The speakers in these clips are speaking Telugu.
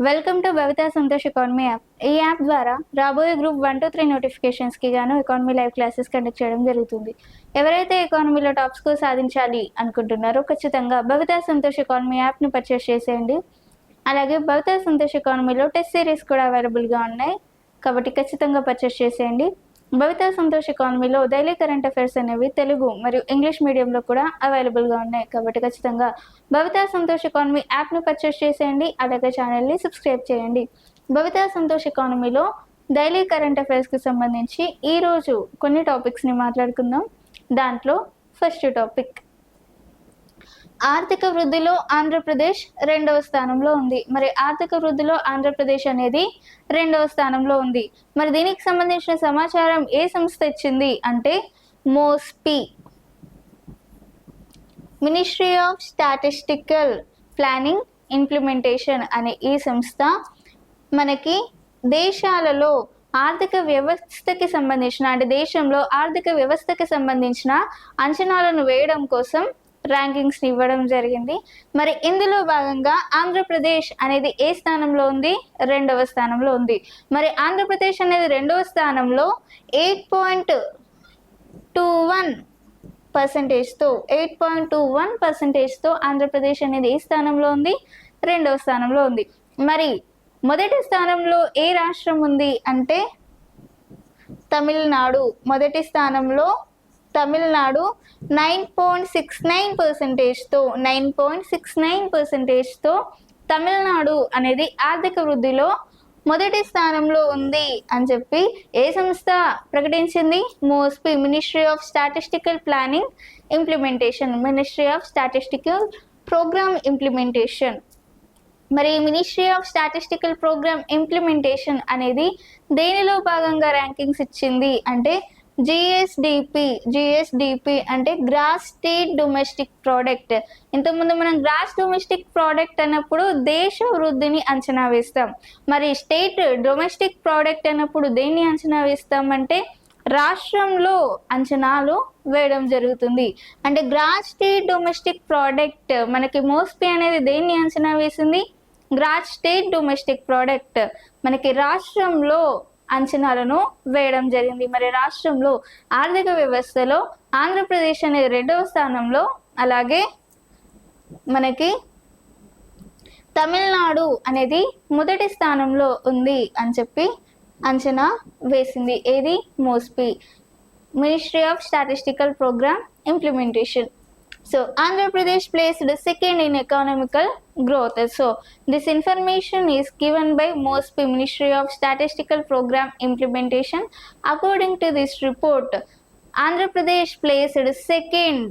Welcome to Bhavitha Santosh economy app. ఈ యాప్ ద్వారా రాబోయే గ్రూప్ 1 to 3 నోటిఫికేషన్స్కి గాను ఎకానమీ లైవ్ క్లాసెస్ కండక్ట్ చేయడం జరుగుతుంది. ఎవరైతే ఎకానమీలో టాప్ స్కోర్ సాధించాలి అనుకుంటున్నారో ఖచ్చితంగా భవితా సంతోష్ ఎకానమీ యాప్ని పర్చేస్ చేసేయండి. అలాగే భవితా సంతోష్ ఎకానమీలో టెస్ట్ సిరీస్ కూడా అవైలబుల్గా ఉన్నాయి కాబట్టి ఖచ్చితంగా పర్చేస్ చేసేయండి. భవితా సంతోష్ ఎకానమీలో డైలీ కరెంట్ అఫైర్స్ అనేవి తెలుగు మరియు ఇంగ్లీష్ మీడియంలో కూడా అవైలబుల్గా ఉన్నాయి కాబట్టి ఖచ్చితంగా భవితా సంతోష్ ఎకానమీ యాప్ను పర్చేస్ చేసేయండి. అలాగే ఛానల్ని సబ్స్క్రైబ్ చేయండి. భవితా సంతోష్ ఎకానమీలో డైలీ కరెంట్ అఫైర్స్కి సంబంధించి ఈరోజు కొన్ని టాపిక్స్ని మాట్లాడుకుందాం. దాంట్లో ఫస్ట్ టాపిక్, ఆర్థిక వృద్ధిలో ఆంధ్రప్రదేశ్ 2వ స్థానంలో ఉంది. మరి ఆర్థిక వృద్ధిలో ఆంధ్రప్రదేశ్ అనేది 2వ స్థానంలో ఉంది. మరి దీనికి సంబంధించిన సమాచారం ఏ సంస్థ ఇచ్చింది అంటే MoSPI, ministry of statistical planning implementation అనే ఈ సంస్థ మనకి దేశాలలో ఆర్థిక వ్యవస్థకి సంబంధించిన అంటే దేశంలో ఆర్థిక వ్యవస్థకి సంబంధించిన అంచనాలను వేయడం కోసం ర్యాంకింగ్స్ని ఇవ్వడం జరిగింది. మరి ఇందులో భాగంగా ఆంధ్రప్రదేశ్ అనేది ఏ స్థానంలో ఉంది? 2వ స్థానంలో ఉంది. మరి ఆంధ్రప్రదేశ్ అనేది 2వ స్థానంలో 8.21%తో ఆంధ్రప్రదేశ్ అనేది ఏ స్థానంలో ఉంది? 2వ స్థానంలో ఉంది. మరి మొదటి స్థానంలో ఏ రాష్ట్రం ఉంది అంటే తమిళనాడు. మొదటి స్థానంలో తమిళనాడు 9.69%తో తమిళనాడు అనేది ఆర్థిక వృద్ధిలో మొదటి స్థానంలో ఉంది అని చెప్పి ఏ సంస్థ ప్రకటించింది? MoSPI, ministry of statistical planning implementation, ministry of statistical programme implementation. మరి ministry of statistical programme implementation అనేది దేనిలో భాగంగా ర్యాంకింగ్స్ ఇచ్చింది అంటే జిఎస్డిపి అంటే గ్రాస్ స్టేట్ డొమెస్టిక్ ప్రోడక్ట్. ఇంతకుముందు మనం గ్రాస్ డొమెస్టిక్ ప్రోడక్ట్ అన్నప్పుడు దేశ వృద్ధిని అంచనా వేస్తాం. మరి స్టేట్ డొమెస్టిక్ ప్రోడక్ట్ అన్నప్పుడు దేన్ని అంచనా వేస్తామంటే రాష్ట్రంలో అంచనాలు వేయడం జరుగుతుంది. అంటే గ్రాస్ స్టేట్ డొమెస్టిక్ ప్రోడక్ట్ మనకి మోస్పీ అనేది దేన్ని అంచనా వేసింది? గ్రాస్ స్టేట్ డొమెస్టిక్ ప్రోడక్ట్ మనకి రాష్ట్రంలో అంచనాలను వేయడం జరిగింది. మరి రాష్ట్రంలో ఆర్థిక వ్యవస్థలో ఆంధ్రప్రదేశ్ అనేది 2వ స్థానంలో, అలాగే మనకి తమిళనాడు అనేది మొదటి స్థానంలో ఉంది అని చెప్పి అంచనా వేసింది. ఏది? MoSPI, ministry of statistical programme implementation. So Andhra Pradesh placed second in economical growth. So this information is given by MOSPI, Ministry of Statistical Program Implementation. According to this report, Andhra Pradesh placed second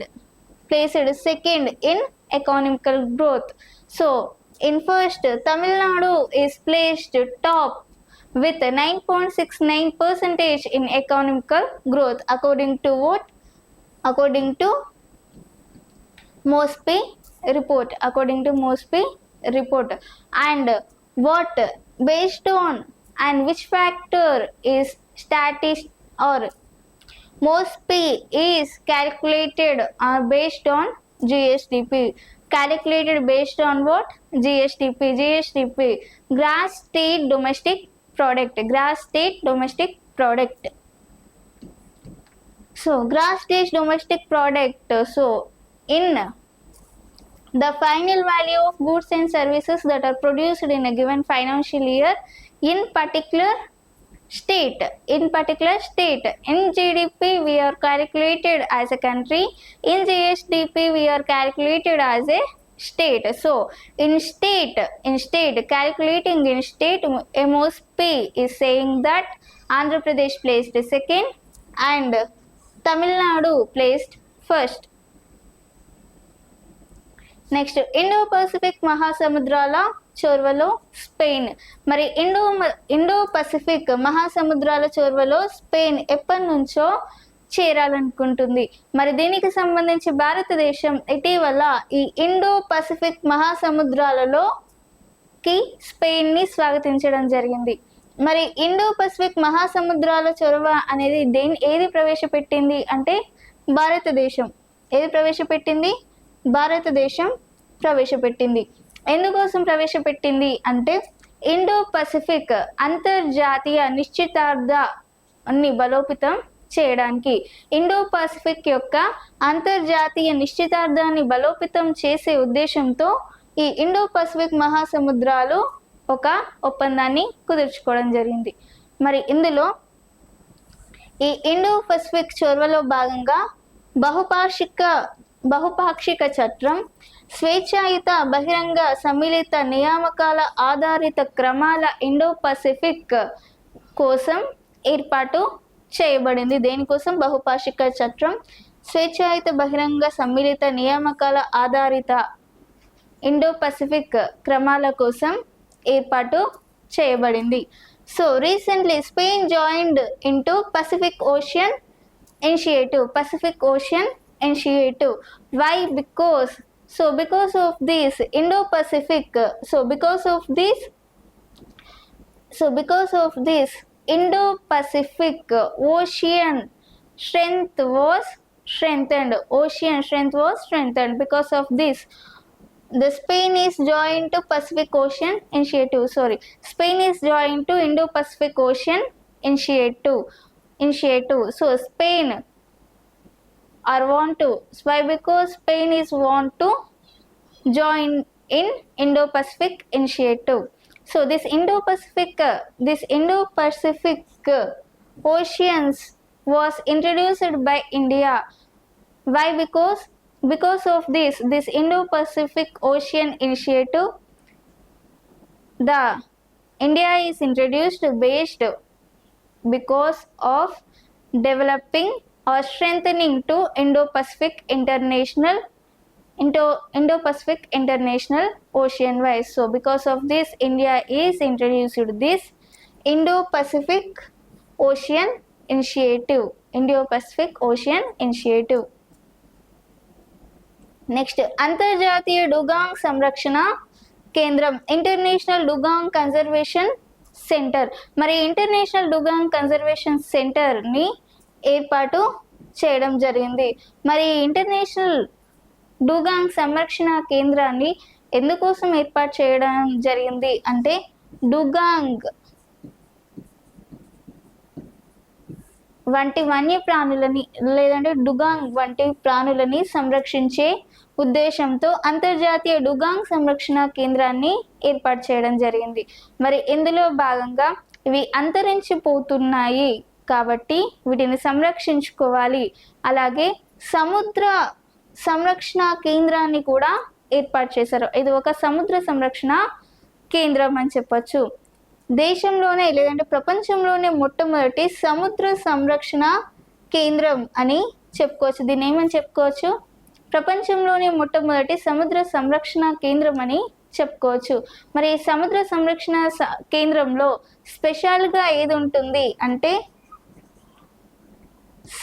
in economical growth. So in first, Tamil Nadu is placed top with 9.69% in economical growth according to what? According to Mospi report. And what, based on and which factor is Mospi is calculated based on GSDP. Calculated based on what? GSDP, gross state domestic product. So gross state domestic product, so in the final value of goods and services that are produced in a given financial year in particular state. In GDP we are calculated as a country, in GSDP we are calculated as a state. So in state, calculating in state, MOSP is saying that Andhra Pradesh placed second and Tamil Nadu placed first. Next, Indo Pacific మహాసముద్రాల చొరవలో స్పెయిన్. మరి ఇండో పసిఫిక్ మహాసముద్రాల చొరవలో స్పెయిన్ ఎప్పటి నుంచో చేరాలనుకుంటుంది. మరి దీనికి సంబంధించి భారతదేశం ఇటీవల ఈ ఇండో పసిఫిక్ మహాసముద్రాలలోకి స్పెయిన్ని స్వాగతించడం జరిగింది. మరి ఇండో పసిఫిక్ మహాసముద్రాల చొరవ అనేది ఏది ప్రవేశపెట్టింది అంటే భారతదేశం. భారతదేశం ప్రవేశపెట్టింది. ఎందుకోసం ప్రవేశపెట్టింది అంటే ఇండో పసిఫిక్ అంతర్జాతీయ నిశ్చితార్థాన్ని బలోపేతం చేయడానికి, ఇండో పసిఫిక్ యొక్క అంతర్జాతీయ నిశ్చితార్థాన్ని బలోపేతం చేసే ఉద్దేశంతో ఈ ఇండో పసిఫిక్ మహాసముద్రాలు ఒక ఒప్పందాన్ని కుదుర్చుకోవడం జరిగింది. మరి ఇందులో ఈ ఇండో పసిఫిక్ చొరవలో భాగంగా బహుపాక్షిక చట్టం, స్వేచ్ఛాయుత బహిరంగ సమ్మిళిత నియామకాల ఆధారిత క్రమాల ఇండో పసిఫిక్ కోసం ఏర్పాటు చేయబడింది. దేనికోసం? బహుపాక్షిక చట్టం, స్వేచ్ఛాయుత బహిరంగ సమ్మిళిత నియామకాల ఆధారిత ఇండో పసిఫిక్ క్రమాల కోసం ఏర్పాటు చేయబడింది. So recently Spain joined into Pacific ocean initiative. Why? Because of this Indo-Pacific, because of this Indo-Pacific ocean strength was strengthened. Because of this, the Spain is joined to Pacific Ocean Initiative. Spain is joined to Indo-Pacific Ocean Initiative. So Spain are want to. Why? Because Spain is want to join in Indo-Pacific Initiative. So this Indo-Pacific oceans was introduced by India. Why? Because of this Indo-Pacific Ocean Initiative, the India is introduced based because of developing or strengthening to Indo-Pacific International Ocean wise. So because of this, India is introduced this Indo-Pacific Ocean Initiative. Next అంతర్జాతీయ డుగాంగ్ సంరక్షణ కేంద్రం, ఇంటర్నేషనల్ డుగాంగ్ కన్జర్వేషన్ సెంటర్. మరి ఇంటర్నేషనల్ డుగాంగ్ కన్జర్వేషన్ సెంటర్ని ఏర్పాటు చేయడం జరిగింది. మరి ఇంటర్నేషనల్ డుగాంగ్ సంరక్షణ కేంద్రాన్ని ఎందుకోసం ఏర్పాటు చేయడం జరిగింది అంటే డుగాంగ్ వంటి వన్యప్రాణులని లేదంటే డుగాంగ్ వంటి ప్రాణులని సంరక్షించే ఉద్దేశంతో అంతర్జాతీయ డుగాంగ్ సంరక్షణ కేంద్రాన్ని ఏర్పాటు చేయడం జరిగింది. మరి ఇందులో భాగంగా ఇవి అంతరించిపోతున్నాయి కాబట్టి వీటిని సంరక్షించుకోవాలి. అలాగే సముద్ర సంరక్షణ కేంద్రాన్ని కూడా ఏర్పాటు చేశారు. ఇది ఒక సముద్ర సంరక్షణ కేంద్రం అని చెప్పొచ్చు. దేశంలోనే లేదంటే ప్రపంచంలోనే మొట్టమొదటి సముద్ర సంరక్షణ కేంద్రం అని చెప్పుకోవచ్చు. దీన్ని ఏమని చెప్పుకోవచ్చు? ప్రపంచంలోనే మొట్టమొదటి సముద్ర సంరక్షణ కేంద్రం అని చెప్పుకోవచ్చు. మరి ఈ సముద్ర సంరక్షణ కేంద్రంలో స్పెషల్గా ఏది ఉంటుంది అంటే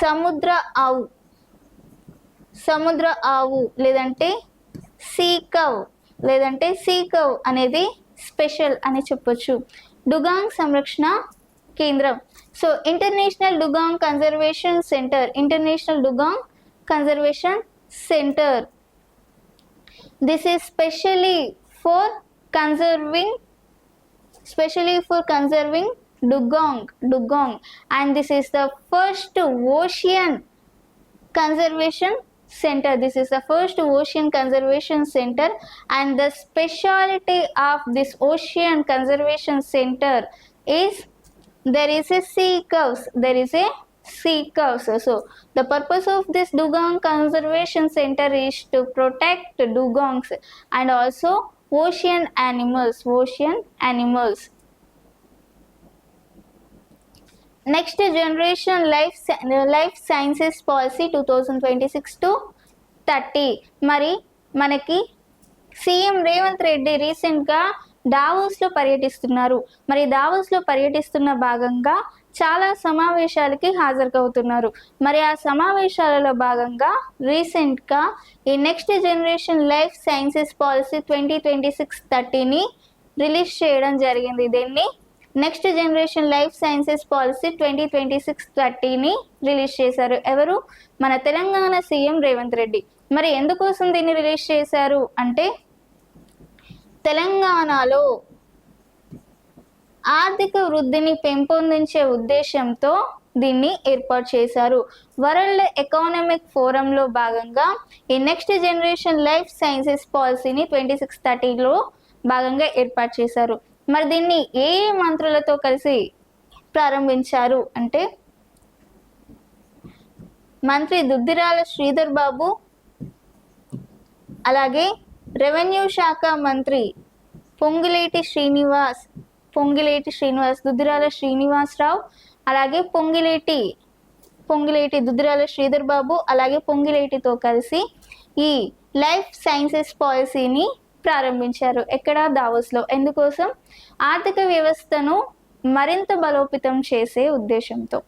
సముద్ర ఆవు లేదంటే సీకవ్ అనేది స్పెషల్ అని చెప్పొచ్చు. డుగాంగ్ సంరక్షణ కేంద్రం. So international dugong conservation centre, this is specially for conserving dugong, and this is the first ocean conservation center. And the speciality of this ocean conservation center is there is a sea cows. So the purpose of this dugong conservation center is to protect dugongs and also ocean animals. Next generation life sciences policy 2026-30. మరి మనకి సీఎం రేవంత్ రెడ్డి రీసెంట్గా దావోస్లో పర్యటిస్తున్నారు. మరి దావోస్లో పర్యటిస్తున్న భాగంగా చాలా సమావేశాలకి హాజరవుతున్నారు. మరి ఆ సమావేశాలలో భాగంగా రీసెంట్గా ఈ next generation life sciences policy 2026-30ని రిలీజ్ చేయడం జరిగింది. దీన్ని next generation life sciences policy 2026-30ని రిలీజ్ చేశారు. ఎవరు? మన తెలంగాణ సీఎం రేవంత్ రెడ్డి. మరి ఎందుకోసం దీన్ని రిలీజ్ చేశారు అంటే తెలంగాణలో ఆర్థిక వృద్ధిని పెంపొందించే ఉద్దేశంతో దీన్ని ఏర్పాటు చేశారు. వరల్డ్ ఎకనామిక్ ఫోరంలో భాగంగా ఈ నెక్స్ట్ జనరేషన్ లైఫ్ సైన్సెస్ పాలసీని 2630లో భాగంగా ఏర్పాటు చేశారు. మరి దీన్ని ఏ మంత్రులతో కలిసి ప్రారంభించారు అంటే మంత్రి దుద్దిరాల శ్రీధర్ బాబు, అలాగే రెవెన్యూ శాఖ మంత్రి పొంగులేటి శ్రీనివాస్, దుద్దిరాల శ్రీనివాసరావు, అలాగే పొంగిలేటి దుద్దిరాల శ్రీధర్ బాబు, అలాగే పొంగిలేటితో కలిసి ఈ లైఫ్ సైన్సెస్ పాలసీని ప్రారంభించారు. ఎక్కడ? దావోస్లో. ఎందుకోసం? ఆర్థిక వ్యవస్థను మరింత బలోపేతం చేసే ఉద్దేశంతో.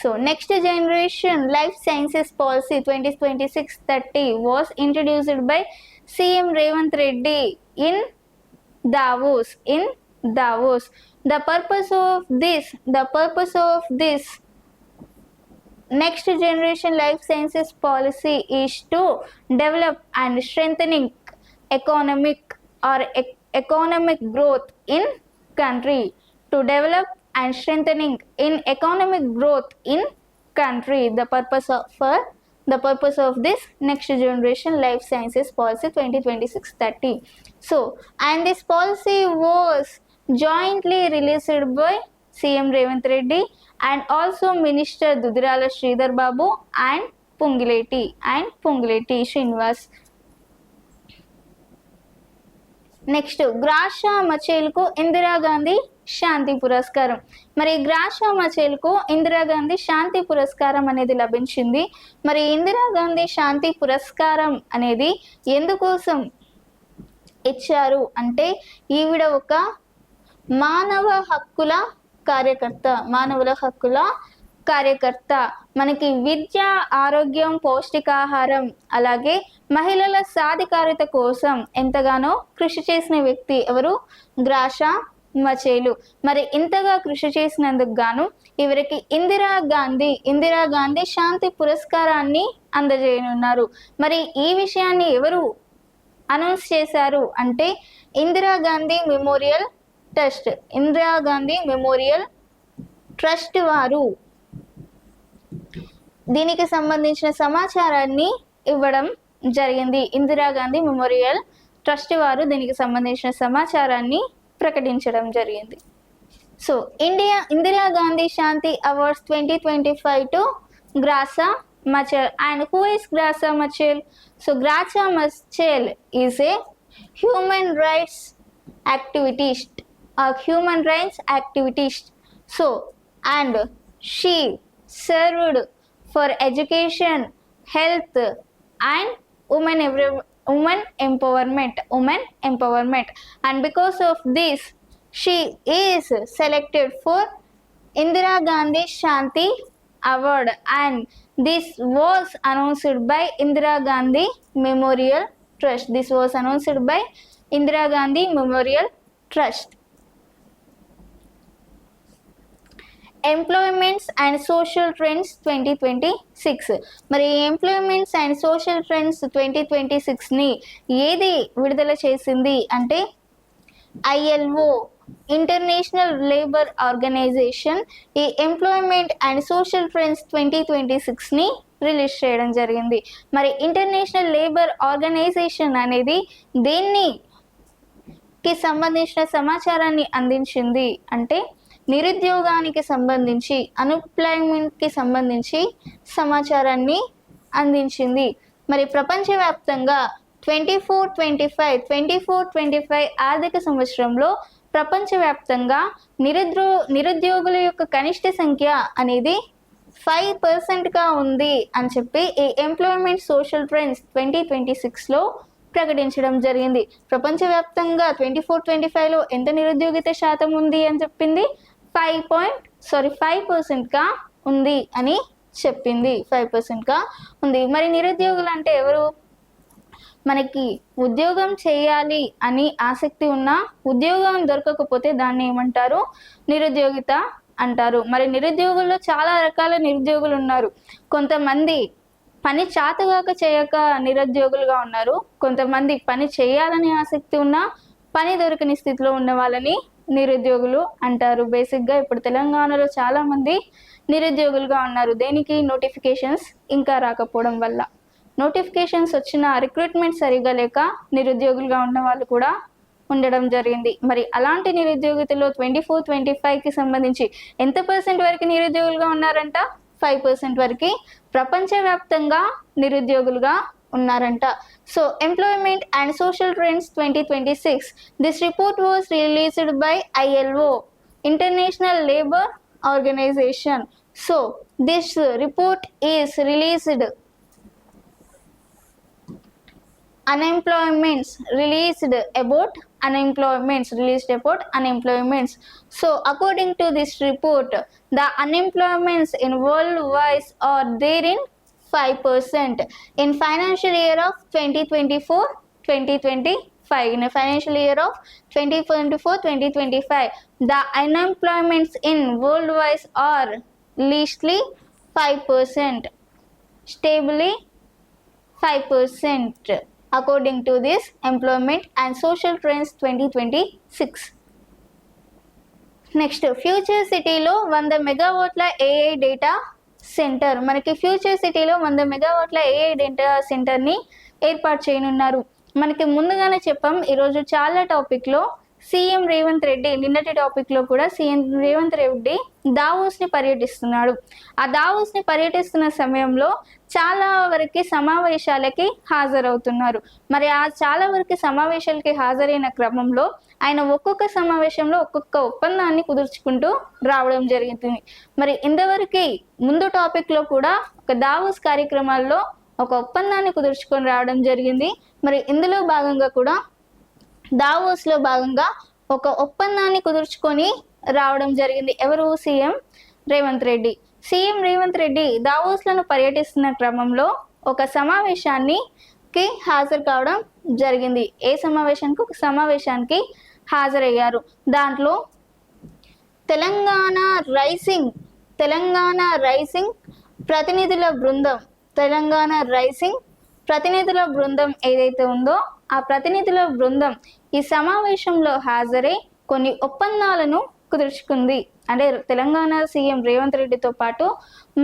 So next generation life sciences policy 2026-30 was introduced by CM Revanth Reddy in Davos. The purpose of this next generation life sciences policy is to develop and strengthening economic growth in country. To develop and strengthening in economic growth in country. The purpose of this next generation life sciences policy 2026-30. So, and this policy was jointly released by CM Revanth Reddy and also Minister Dudirala Sridhar Babu and Pungileti Srinivas. Next Graca మచేల్కు ఇందిరాగాంధీ శాంతి పురస్కారం. మరి గ్రాషా మచేల్కు ఇందిరాగాంధీ శాంతి పురస్కారం అనేది లభించింది. మరి ఇందిరాగాంధీ శాంతి పురస్కారం అనేది ఎందుకోసం ఇచ్చారు అంటే ఈవిడ ఒక మానవ హక్కుల కార్యకర్త. మనకి విద్య, ఆరోగ్యం, పౌష్టికాహారం, అలాగే మహిళల సాధికారత కోసం ఎంతగానో కృషి చేసిన వ్యక్తి ఎవరు? గ్రాషా మచేలు. మరి ఇంతగా కృషి చేసినందుకు గాను ఇవరికి ఇందిరాగాంధీ శాంతి పురస్కారాన్ని అందజేయనున్నారు. మరి ఈ విషయాన్ని ఎవరు అనౌన్స్ చేశారు అంటే ఇందిరాగాంధీ మెమోరియల్ ట్రస్ట్ వారు దీనికి సంబంధించిన సమాచారాన్ని ఇవ్వడం జరిగింది. ఇందిరాగాంధీ మెమోరియల్ ట్రస్ట్ వారు దీనికి సంబంధించిన సమాచారాన్ని ప్రకటించడం జరిగింది. So Indira Gandhi Shanti awards 2025 to Graça Machel. And who is Graça Machel? So Graça Machel is a human rights activist. So and she served for education, health and women empowerment, and because of this she is selected for Indira Gandhi Shanti Award, and this was announced by Indira Gandhi Memorial Trust. Employments and social trends 2026. మరి ఎంప్లాయ్మెంట్స్ అండ్ సోషల్ ట్రెండ్స్ 2026ని ఏది విడుదల చేసింది అంటే ILO, ఇంటర్నేషనల్ లేబర్ ఆర్గనైజేషన్, ఈ ఎంప్లాయ్మెంట్ అండ్ సోషల్ ట్రెండ్స్ 2026ని రిలీజ్ చేయడం జరిగింది. మరి ఇంటర్నేషనల్ లేబర్ ఆర్గనైజేషన్ అనేది దేనికి సంబంధించిన సమాచారాన్ని అందించింది అంటే నిరుద్యోగానికి సంబంధించి, అన్ఎంప్లాయ్మెంట్కి సంబంధించి సమాచారాన్ని అందించింది. మరి ప్రపంచవ్యాప్తంగా 24-25 ఆర్థిక సంవత్సరంలో ప్రపంచవ్యాప్తంగా నిరుద్యోగుల యొక్క కనిష్ట సంఖ్య అనేది 5%గా ఉంది అని చెప్పి ఈ ఎంప్లాయ్మెంట్ సోషల్ ట్రెండ్స్ 2026లో ప్రకటించడం జరిగింది. ప్రపంచవ్యాప్తంగా 24-25లో ఎంత నిరుద్యోగిత శాతం ఉంది అని చెప్పింది? 5%గా ఉంది అని చెప్పింది. 5%గా ఉంది. మరి నిరుద్యోగులు అంటే ఎవరు? మనకి ఉద్యోగం చేయాలి అని ఆసక్తి ఉన్నా ఉద్యోగం దొరకకపోతే దాన్ని ఏమంటారు? నిరుద్యోగిత అంటారు. మరి నిరుద్యోగుల్లో చాలా రకాల నిరుద్యోగులు ఉన్నారు. కొంతమంది పని చాతగాక చేయక నిరుద్యోగులుగా ఉన్నారు. కొంతమంది పని చేయాలని ఆసక్తి ఉన్నా పని దొరకని స్థితిలో ఉన్న వాళ్ళని నిరుద్యోగులు అంటారు. బేసిక్గా ఇప్పుడు తెలంగాణలో చాలామంది నిరుద్యోగులుగా ఉన్నారు. దేనికి? నోటిఫికేషన్స్ ఇంకా రాకపోవడం వల్ల. నోటిఫికేషన్స్ వచ్చిన రిక్రూట్మెంట్ సరిగా లేక నిరుద్యోగులుగా ఉన్న వాళ్ళు కూడా ఉండడం జరిగింది. మరి అలాంటి నిరుద్యోగితలో 24-25కి సంబంధించి ఎంత పర్సెంట్ వరకు నిరుద్యోగులుగా ఉన్నారంట? 5% వరకు ప్రపంచవ్యాప్తంగా నిరుద్యోగులుగా ఉన్నారంట. So employment and social trends 2026. This report was released by ILO, International Labour Organization. So this report is released unemployments released about unemployments. So according to this report, the unemployments in worldwide are there in 5% in financial year of 2024-2025. In a financial year of 2024-2025, the unemployments in worldwide are leastly 5%, stably 5%, according to this Employment and Social Trends 2026. Next, future సిటీలో 100 మెగావాట్ల AI డేటా సెంటర్. మనకి ఫ్యూచర్ సిటీలో 100 మెగావాట్ల AI డేటా సెంటర్ని ఏర్పాటు చేయనున్నారు. మనకి ముందుగానే చెప్పాం, ఈరోజు చాలా టాపిక్లో సీఎం రేవంత్ రెడ్డి, నిన్నటి టాపిక్లో కూడా సీఎం రేవంత్ రెడ్డి దావోస్ని పర్యటిస్తున్నాడు. ఆ దావోస్ని పర్యటిస్తున్న సమయంలో చాలా వరకు సమావేశాలకి హాజరవుతున్నారు. మరి ఆ చాలా వరకు సమావేశాలకి హాజరైన క్రమంలో ఆయన ఒక్కొక్క సమావేశంలో ఒక్కొక్క ఒప్పందాన్ని కుదుర్చుకుంటూ రావడం జరుగుతుంది. మరి ఇంతవరకు ముందు టాపిక్లో కూడా ఒక దావోస్ కార్యక్రమాల్లో ఒక ఒప్పందాన్ని కుదుర్చుకొని రావడం జరిగింది. మరి ఇందులో భాగంగా కూడా దావోస్లో భాగంగా ఒక ఒప్పందాన్ని కుదుర్చుకొని రావడం జరిగింది. ఎవరు? సీఎం రేవంత్ రెడ్డి. సీఎం రేవంత్ రెడ్డి దావోస్లను పర్యటిస్తున్న క్రమంలో ఒక సమావేశానికి హాజరు కావడం జరిగింది. ఏ సమావేశానికి? ఒక సమావేశానికి హాజరయ్యారు. దాంట్లో తెలంగాణ రైసింగ్ ప్రతినిధుల బృందం ఏదైతే ఉందో ఆ ప్రతినిధుల బృందం ఈ సమావేశంలో హాజరై కొన్ని ఒప్పందాలను కుదుర్చుకుంది. అంటే తెలంగాణ సీఎం రేవంత్ రెడ్డితో పాటు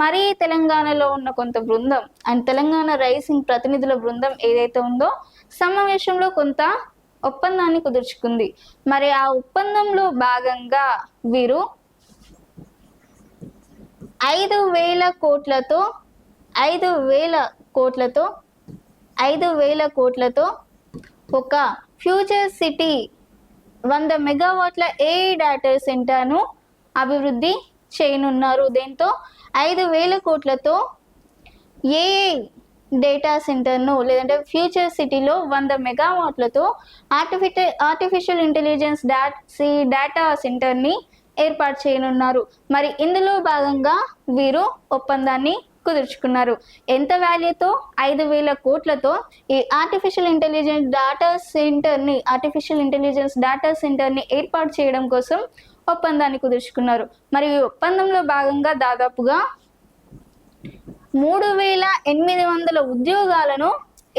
మరీ తెలంగాణలో ఉన్న కొంత బృందం అండ్ తెలంగాణ రైసింగ్ ప్రతినిధుల బృందం ఏదైతే ఉందో సమావేశంలో కొంత ఒప్పందాన్ని కుదుర్చుకుంది. మరి ఆ ఒప్పందంలో భాగంగా వీరు 5,000 కోట్లతో ఒక ఫ్యూచర్ సిటీ 100 మెగావాట్ల AI డేటా సెంటర్ను అభివృద్ధి చేయనున్నారు. దీంతో 5,000 కోట్లతో AI డేటా సెంటర్ను లేదంటే ఫ్యూచర్ సిటీలో 100 మెగావాట్లతో ఆర్టిఫిషియల్ ఇంటెలిజెన్స్ డేటా సెంటర్ని ఏర్పాటు చేయనున్నారు. మరి ఇందులో భాగంగా వీరు ఒప్పందాన్ని కుదుర్చుకున్నారు. ఎంత వాల్యూతో? 5,000 కోట్లతో ఈ ఆర్టిఫిషియల్ ఇంటెలిజెన్స్ డేటా సెంటర్ని ఏర్పాటు చేయడం కోసం ఒప్పందాన్ని కుదుర్చుకున్నారు. మరి ఈ ఒప్పందంలో భాగంగా దాదాపుగా 3,800 ఉద్యోగాలను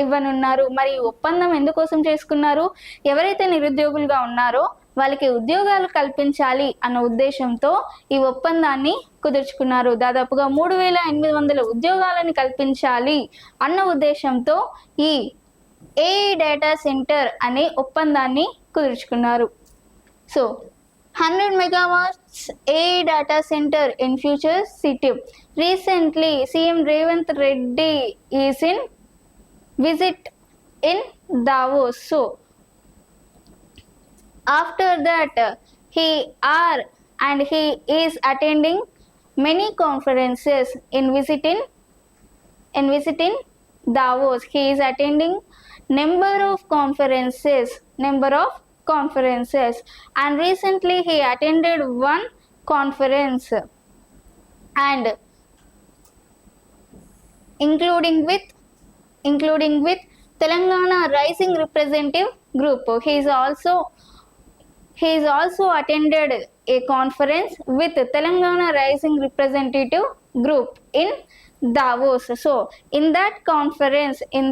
ఇవ్వనున్నారు. మరి ఒప్పందం ఎందుకోసం చేసుకున్నారు? ఎవరైతే నిరుద్యోగులుగా ఉన్నారో వాళ్ళకి ఉద్యోగాలు కల్పించాలి అన్న ఉద్దేశంతో ఈ ఒప్పందాన్ని కుదుర్చుకున్నారు. దాదాపుగా 3,800 ఉద్యోగాలను కల్పించాలి అన్న ఉద్దేశంతో ఈ AI డేటా సెంటర్ అనే ఒప్పందాన్ని కుదుర్చుకున్నారు. So 100 megawatts AI data center in future city. Recently, CM Revanth Reddy is in visit in Davos. So after that, he is attending many conferences in visiting Davos. He is attending number of conferences and recently he attended one conference and including with Telangana Rising Representative Group. He is also attended a conference with Telangana Rising Representative Group in Davos. So in that conference, he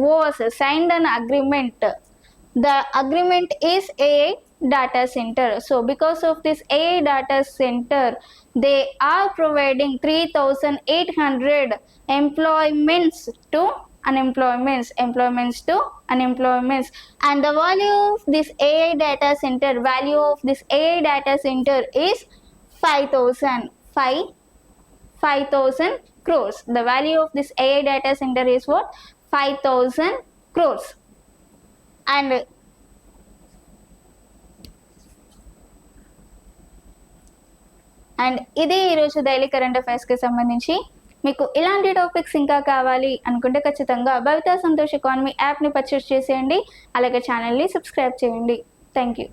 was signed an agreement. The agreement is AI data center. So because of this AI data center, they are providing 3,800 employments to unemployments, and the value of this AI data center, is 5,000 crores. The value of this AI data center is what? 5,000 crores. And ఇది ఈరోజు డైలీ కరెంట్ అఫైర్స్కి సంబంధించి. మీకు ఇలాంటి టాపిక్స్ ఇంకా కావాలి అనుకుంటే ఖచ్చితంగా భవితా సంతోష్ ఎకానమీ యాప్ని పర్చేస్ చేసేయండి. అలాగే ఛానల్ని సబ్స్క్రైబ్ చేయండి. Thank you.